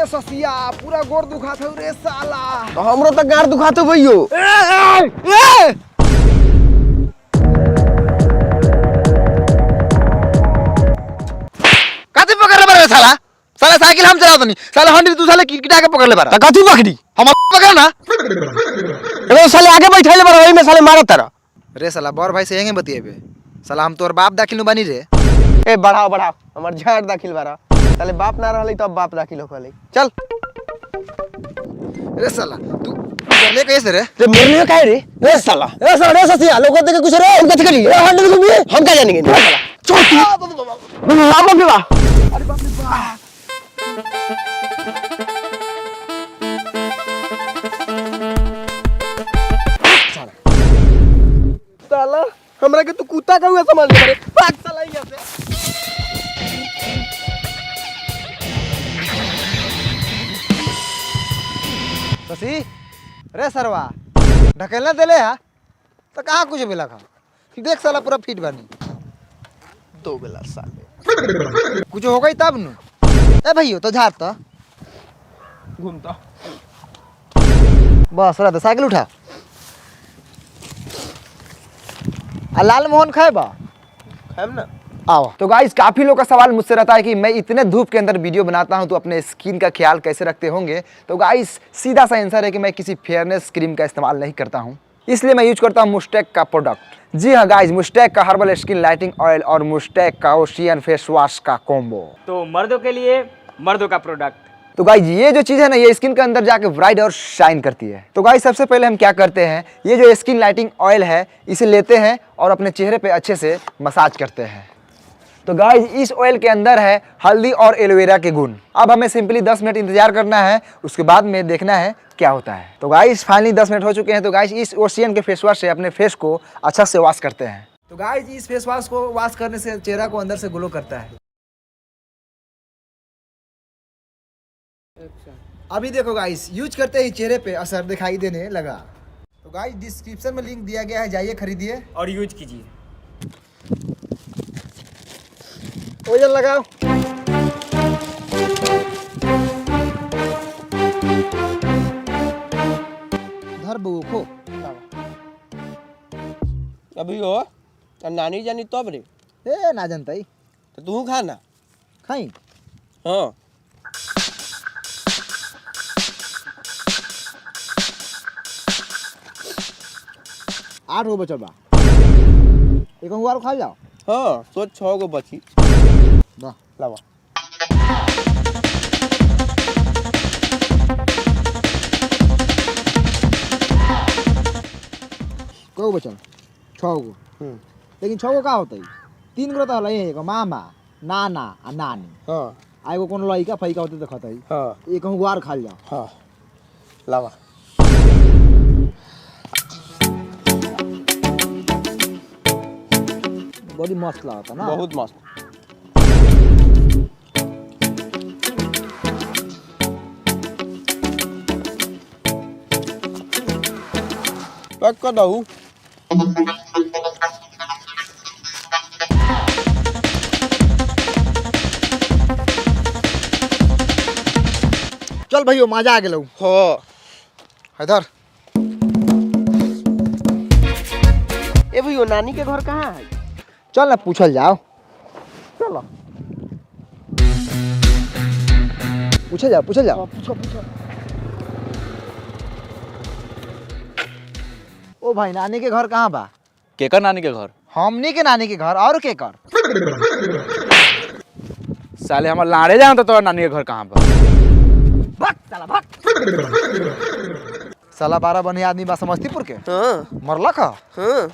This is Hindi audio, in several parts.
रे ससिया पूरा गोर दुखा था रे साला। तो हमरो तो गार दुखा तो भइयो। काती पकड़ ले बारे साला। साला साइकिल हम चलावत नहीं। साला हंडी तू साला किटा के पकड़ ले बारा। त कथु पकड़ी हम पकड़ ना। रे साले आगे बैठैले बारा ओई में साले मारत तारा। रे साला बड़ भाई से यंगे बतिएबे। साला हम तोर बाप दाखिल नु बानी रे। ए बढ़ाओ बढ़ाओ हमर झाड़ दाखिल बारा। साले बाप ना रहले तब बाप दाखिल होखले। चल रे साला तू करले कैसे रे? रे मरलियो काहे रे? रे साला रे ससिया लोग देख कुछ रे हम कथि करी? ए हंडी घूमिए हम का जानेंगे साला। चोटी बाप रे बा। अरे बाप रे बाप। साला हमरा के तू कुत्ता का हुआ समझ ले रे। भाग साला यहां से। ससी रे सरवा ढकेलना देले हा तो कहाँ कुछ बेला खा देख साला पूरा फिट बानी दो बेला साले कुछ हो गई तब नु ए भैयो तो झाड़ तो घूमता बस रहा साइकिल उठा आ लाल मोहन खाए बा खाएम ना। आओ तो गाइस काफी लोग का सवाल मुझसे रहता है कि मैं इतने धूप के अंदर वीडियो बनाता हूं तो अपने स्किन का ख्याल कैसे रखते होंगे। तो गाइस सीधा सा आंसर है कि मैं किसी फेयरनेस क्रीम का इस्तेमाल नहीं करता हूं, इसलिए मैं यूज करता हूं मुस्टैक का प्रोडक्ट। जी हाँ गाइस, मुस्टैक का हर्बल स्किन लाइटिंग ऑयल और मुस्टैक का ओशियन फेस वॉश का कॉम्बो। तो मर्दों के लिए मर्दों का प्रोडक्ट। तो गाइस ये जो चीज़ है ना, ये स्किन के अंदर जाके ब्राइट और शाइन करती है। तो गाइस सबसे पहले हम क्या करते हैं, ये जो स्किन लाइटिंग ऑयल है इसे लेते हैं और अपने चेहरे पे अच्छे से मसाज करते हैं। तो गाइस इस ऑयल के अंदर है हल्दी और एलोवेरा के गुण। अब हमें सिंपली 10 मिनट इंतजार करना है, उसके बाद में देखना है क्या होता है। तो गाइस फाइनली 10 मिनट हो चुके हैं। तो गाइस इस ओशियन के फेस वॉश से अपने फेस को अच्छा से वॉश करते हैं। तो गाइस इस फेस वॉश को वॉश करने से चेहरा को अंदर से ग्लो करता है। अभी देखो गाइस यूज करते ही चेहरे पे असर दिखाई देने लगा। तो गाइस डिस्क्रिप्शन में लिंक दिया गया है, जाइए खरीदिए और यूज कीजिए। ओजन लगाओ। धर बहू खो अभी हो नानी जानी तब रे। ए ना जानता ही तो तू खा ना। खाई हाँ 8 गो बचल बा, एक और खा जाओ। हाँ तो 6 गो बची। वाह लावा को बचल 6 गो। लेकिन 6 गो का होता है, 3 गो तो हलाई है, एगो मामा नाना आ नानी। हाँ आ एगो कोनो लइका फइका होते तो खाता है। हाँ एक और खा जाओ। हाँ लावा बड़ी मस्त लगता ना। बहुत मस्त। पैक कर दऊ। चल भैया मजा आ गेलौ। हाँ इधर ए भैया नानी के घर कहाँ है? चल ना पूछल जाओ। चलो पूछल जाओ। पूछो पूछो। ओ भाई नानी के घर कहाँ बा? केकर नानी के घर? हमनी के नानी के घर और केकर? साले हमार लाड़े जानता तो नानी के घर कहाँ बा? भाग साला भाग। साला 12 बनिया आदमी बा समस्तीपुर के। हाँ मरलक ह? हाँ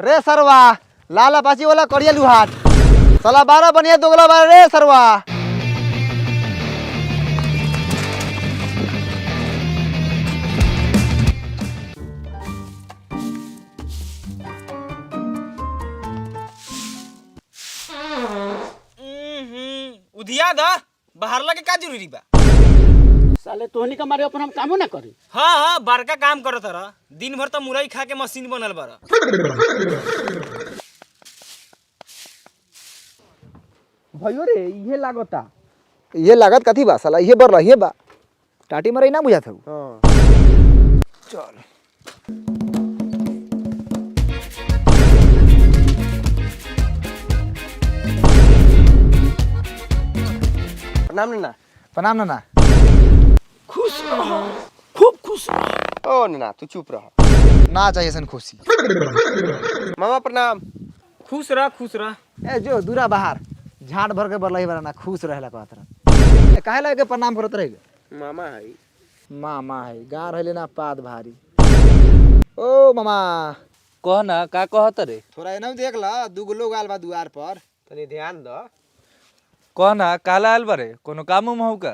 रे सरवा लाला पाची वाला करिया लुहाट। साला 12 बनिया दोगला बा रे सरवा। उधिया दा बाहर लगे का जरूरी बा? साले तोहनी का मारे अपन हम कामो ना करी। हाँ हाँ बड़का काम करत रह, दिन भर तो मुरई खा के मशीन बनल बारा। भयो रे ये लागता। ये लागत कथी बा साला, ये बर रही बा। टाटी मरई ना बुझा था हाँ चल प्रणाम नन्ना। प्रणाम नाना। खुश रहो, खूब खुश रहो। ओ नन्ना तू चुप रह। ना चाहिए सन खुशी। मामा प्रणाम। खुश रह। ए जो दूरा बाहर झाड़ भर के बरलही बरा ना खुश रहेला कहत रह। काहे लगे प्रणाम करत रही। मामा है मामा है गाँव रहले ना पाद भारी। ओ मामा कह ना का कहत रे। थोड़ा एनम देख ला दूगो लोग आल बा दुआर पर। तनी ध्यान दो। कह ना काला आयल बारे कोनो काम उम हौ का।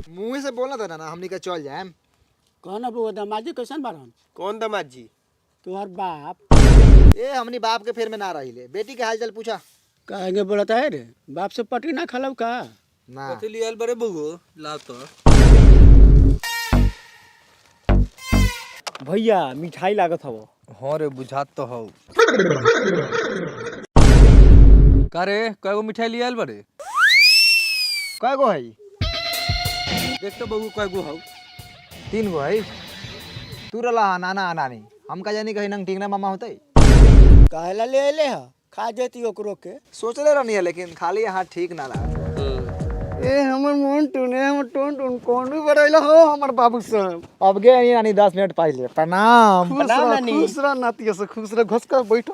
मुंह से बोलना था ना हमनी का चल जाए। कहना बउआ दामाजी कैसन बारन? कौन दामाद जी? तोहर बाप ए हमनी बाप के फेर में ना रही ले बेटी के हालचाल पूछा। कहेंगे बोलता है रे, बाप से पटी ना खलव का? ना कथि लियल बारे बगो ला तो। भैया मिठाई लागत हव। हाँ रे बुझात तो हौ। का रे कएगो मिठाई लियल बारे। कय गो है। देख तो बगो कएगो हौ। 3 गो है। तू रला नाना नानी हम का जानी कहीं नंग ठीक ना मामा होते। कहला ले ले ह खा जेती ओकरो के। सोचले रहनी है लेकिन खाली यहाँ ठीक ना लगा। ए हमर मोन टूने हमर टोन कौन भी बड़ैला हो हमर बाबू साहब। अब गए नानी 10 मिनट पहले। प्रणाम। खुश रह नाती से खुश रह घस कर बैठो।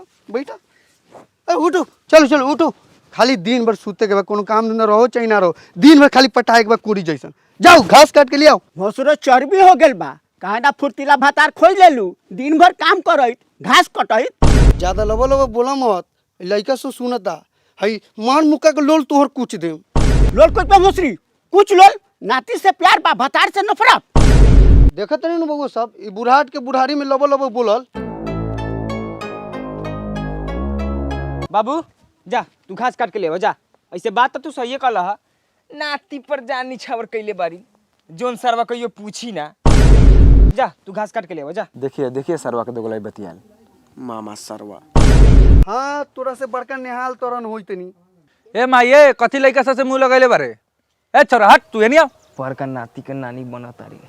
ए उठो चलो उठो। खाली दिन भर सूते के बाद कोनो काम धंधा रहो चाहे ना रहो, दिन भर खाली पटाए के बाद कोड़ी जैसन। जाओ घास काट के ले आओ। भसुरो चर्बी हो गेल बा, काहे ना फुर्तीला भातार खोज लेलू, दिन भर काम करैत घास कटैत। ज्यादा लबो बोला मत, लइका सो सुनता हई मान मुक्का के लोल तोहर कुछ दे। लोल कुछ पे मसरी कुछ लोल नाती से प्यार बा भातार से नफरत। देखत नहीं न बगो सब ई बुढ़ाट के बुढ़ारी में लबो बोलल। बाबू जा तू घास काट के ले जा। ऐसे बात तो तू सही कहला। नाती पर जान निछावर कैले बारी जोन सरवा कहियो पूछी ना। जा तू घास काट के ले जा। देखिए सरवा के दोगलाई बतियाल। मामा सरवा। हाँ तोरा से बड़का निहाल तोरन होई तनी। ए माये कथि लइका से मुंह लगैले बारे। ए छोरा हट तू एनी आ। पर का नाती के नानी बना तारी।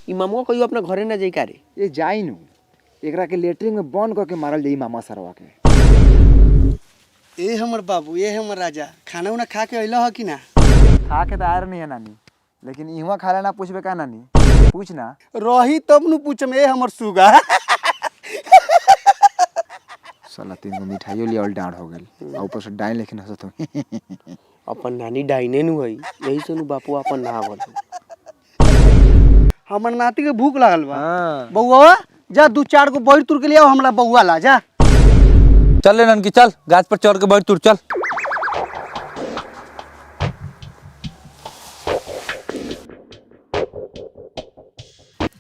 ई मामुआ कहियो अपना घरे ना जाई का रे। ये जाई नु एकरा के लेटरिन में बंद करके मारल जाई मामा सरवा के। ए हमर बाबू ए हमर राजा खाना उना खा के अइला ह कि ना? खा के तो आयर नहीं है नानी लेकिन इहवा खा लेना पूछबे का नानी पूछ ना। रही तब नु पूछम ए हमर सुगा। साला 3 गो मिठाइयो लिया और डांड हो गेल और ऊपर से डाइन लेकिन हंसत हो। अपन नानी डाइने नु हई, यही से नु बापू अपन ना बोल। हमर नाती के भूख लागल बा। बउआ जा 2-4 गो बैर तुर के ले आओ हमरा बउआ ला जा। चल ले ननकी चल गाछ पर चढ़ के बैठ तू चल।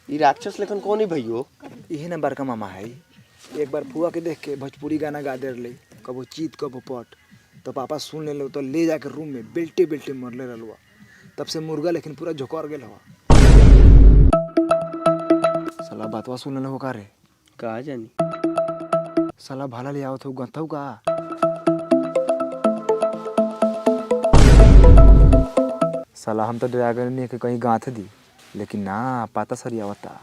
ई राक्षस लेखन कौन है भइयो? यही ना बड़का मामा है। एक बार फुआ के देख के भोजपुरी गाना गा दे रहे कबो चीत कबो पट तो पापा सुन ले तो ले जाके रूम में बेल्टे मरले रहलुआ। तब से मुर्गा लेकिन पूरा झोकर गेल हवा। साला बातवा सुन ले हो का रे। का जानी साला भाला ले आवत हो गंथौ का। साला हम तो ड्रैगन ने के कहीं गांथ दी लेकिन ना पाता सरी आवता।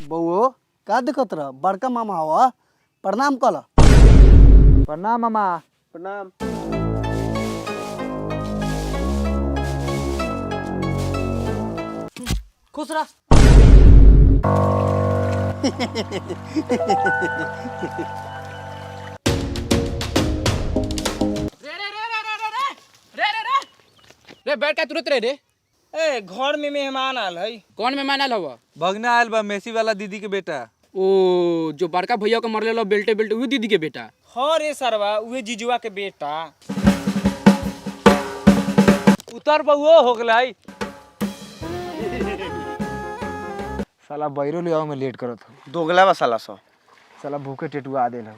बउओ का दिक्कत रह बड़का मामा हवा प्रणाम कला। प्रणाम मामा। प्रणाम। खुश रह। रे बैठ का तुरंत रे। ए घर में मेहमान आल है। कौन मेहमान आयल हवा? भगना आयल बा मेसी वाला दीदी के बेटा। ओ जो बड़का भैया के मरले लो बेल्टे वही दीदी के बेटा। हाँ रे सरवा उहे जीजुआ के बेटा। उतर बहुओ हो गलाई। साला बैरो ले आओ में लेट करत हो। दोगला बा साला सो। साला भूखे टेटुआ देल हो।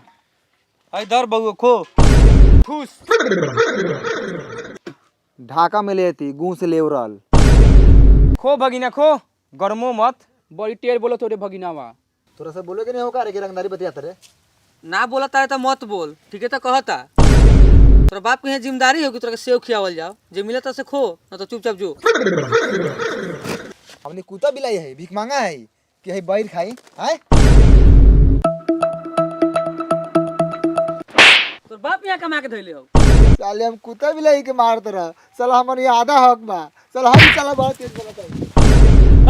आई धर बहुओ खो। खुश ढाका में लेती गूं से लेवरल। खो भगिना खो गरमो मत। बड़ी टेर बोलो तोरे भगिनावा। तोरा से बोले के नहीं होगा रे कि रंगदारी बतियात रे। ना बोलता है तो मत बोल, ठीक है तो कहता। तोरा बाप के यहाँ जिम्मेदारी हो कि तोरा के सेव खियावल जाओ, जे मिले तो से खो, ना तो चुपचाप जो। हमने कुत्ता बिलाई है, भीख मांगा है कि है बैर खाई आए। तोर बाप यहाँ कमा के धइले हो। साले हम कुत्ता बिलाई के मारते रह, साला हमारे यहाँ आधा हक बा, साला हम साला बहुत तेज बोलता है।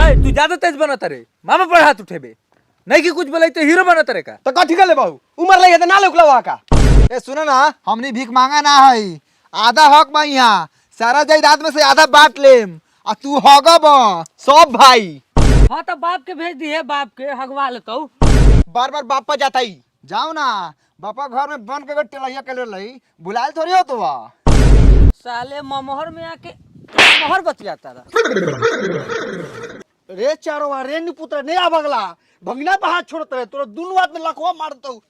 ए तू ज्यादा तेज बनत रे, मामा पर हाथ उठेबे नहीं कि कुछ बोलाई तो हीरो बनत रे का। तो कथी कर ले बाबू, उमर लगे तो ना लोकला का। ए सुनो ना, हमने भीख मांगा ना है, आधा हक बा यहाँ, सारा जायदाद में से आधा बांट लेम, आ तू होगा बा सब भाई। हाँ तो बाप के भेज दिए, बाप के हगवा लेतो। बार बार बाप पर जाता ही जाओ ना, बापा घर में बन के टेलैया के लई बुलाए थोड़ी हो तो साले ममहर में आके ममहर बतियाता रहा। रे चारो बार रे पुत्र नहीं आ बगला, भंगना पे हाथ छोड़त रहे, तोरा दोनों हाथ में लखवा मारतो।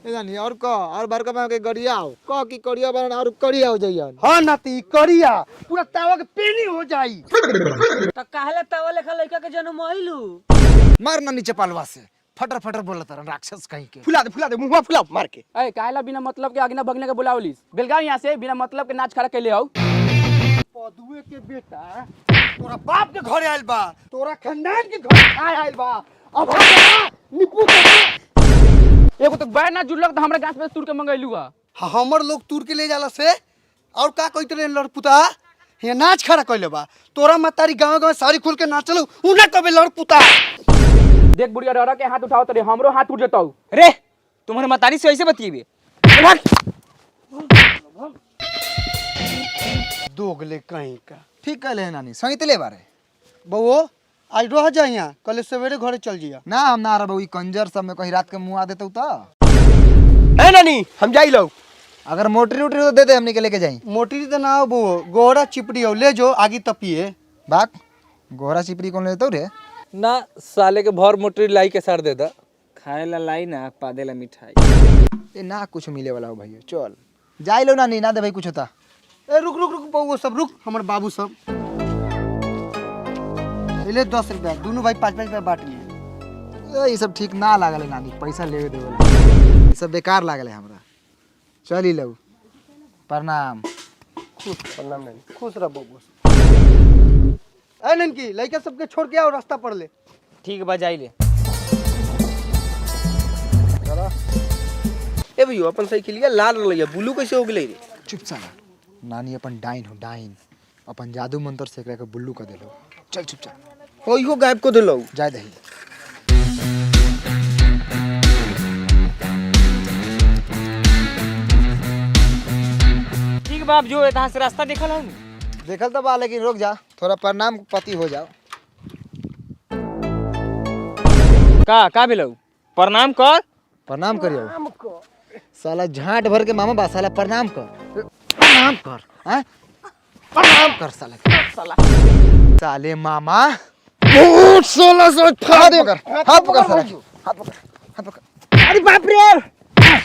ए जानी और का और बार का के गरिया हो का की करिया बन और करिया हो जाइयन। हाँ नाती करिया पूरा तावा के पेनी हो जाई। तो काहले तावा लेखा लड़का के जन्म आइलू। मार ना नीचे पालवा से, फटर फटर बोलत रह राक्षस कहीं के। फुला दे मुंहवा फुला मार के। ए काहेला बिना मतलब के आगना बगने के बुलावलिस, बेलगाव यहाँ से बिना मतलब के नाच खड़ा कैले हो। पदुए के बेटा तोरा बाप के घर आइल बा, तोरा खानदान के घर आइल बा, अब हम निपू एगो तो बैर ना जुड़लक तो हमरा गाछ पे तूर के मंगैलू हा। हमर लोग तूर के ले जाला से और का कहते रे लड़पुता ये नाच खड़ा कइले बा, तोरा मतारी गांव गांव सारी खुल के नाचलो उना कबे लड़पुता। देख बुढ़िया डरा के हाथ उठाओ तरे हमरो हाथ टूट जताऊ। रे तुम्हारे मतारी से ऐसे बतिएबे। दोगले कहीं का। ठीक कहले है नानी, सही ले बारे। बउओ आज रह जा यहाँ, कल सवेरे घरे चल जिया। ना हम ना रह ई कंजर सब में कहीं रात के मुंह आ देते तो। है नानी हम जाई लो। अगर मोटरी उटरी तो दे दे, हमने के लेके जाई। मोटी तो ना हो बउओ, गोरा चिपड़ी हो ले जो आगे तपिए। बाक गोरा चिपरी कौन लेतो रे? ना साले के भर मोटरी लाई के सार दे दा। खाए ला लाई ना, पादे ला मिठाई। ए ना कुछ मिले वाला हो भाई, चल जाई लो नानी, ना दे भाई कुछ होता। ए रुक रुक रुक बउओ सब रुक, हमर बाबू सब ले 10 रुपया, दोनों भाई 5-5 रुपया बांट लिए। ये सब ठीक ना लागल है नानी, पैसा लेवे देवे ये सब बेकार लागल है हमरा। चल ही लो, प्रणाम। प्रणाम नानी, खुश रह बउओ। ए ननकी लइका सबके छोड़ के आओ, रास्ता पर ले। ठीक बा जाई ले। ए भैया अपन साइकिलिया लाल रलैया, ब्लू कैसे हो गेलै रे? चुप साला, नानी अपन डाइन हो डाइन, अपन जादू मंत्र से एकरा के बुल्लू कर देलो। चल चुपचाप हो इहो गायब को देलौ। जाय दही। ठीक बाप जो यहाँ से रास्ता देखल हूँ। देखल तो बा, लेकिन रुक जा, थोड़ा प्रणाम पति हो जाओ। का भेलौ? प्रणाम कर। प्रणाम करियो। साला झांट भर के मामा बा, साला प्रणाम कर, प्रणाम कर, हैं? प्रणाम कर साला साले मामा। बहुत 1600 हाथ पकड़, हाथ पकड़ साला, हाथ पकड़, हाथ पकड़। अरे बाप रे,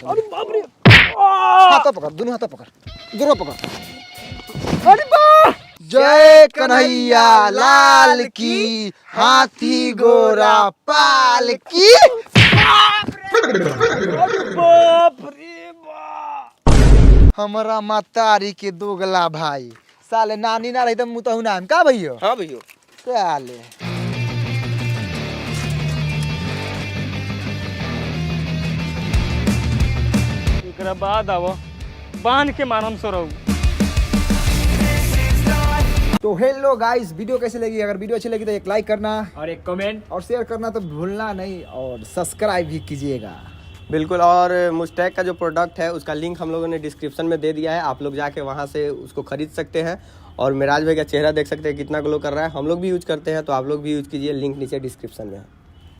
अरे बाप रे, हाथ पकड़, दोनों हाथ पकड़, दोनों पकड़। अरे बाप। जय कन्हैया लाल की, हाथी गोरा पाल की। बाप रे बाप। हमारा मातारी के दोगला भाई, साले नानी ना रही तो मुतहु नाम का भैयो। हां भैया साले एकरा बाद आवो बांध के मारम सो रहू। तो हेलो गाइस, वीडियो कैसी लगी? अगर वीडियो अच्छी लगी तो एक लाइक करना और एक कमेंट और शेयर करना तो भूलना नहीं, और सब्सक्राइब भी कीजिएगा। बिल्कुल। और मुस्टैक का जो प्रोडक्ट है उसका लिंक हम लोगों ने डिस्क्रिप्शन में दे दिया है, आप लोग जाके वहाँ से उसको खरीद सकते हैं। और मिराज भाई का चेहरा देख सकते हैं कितना ग्लो कर रहा है, हम लोग भी यूज करते हैं, तो आप लोग भी यूज कीजिए, लिंक नीचे डिस्क्रिप्शन में है।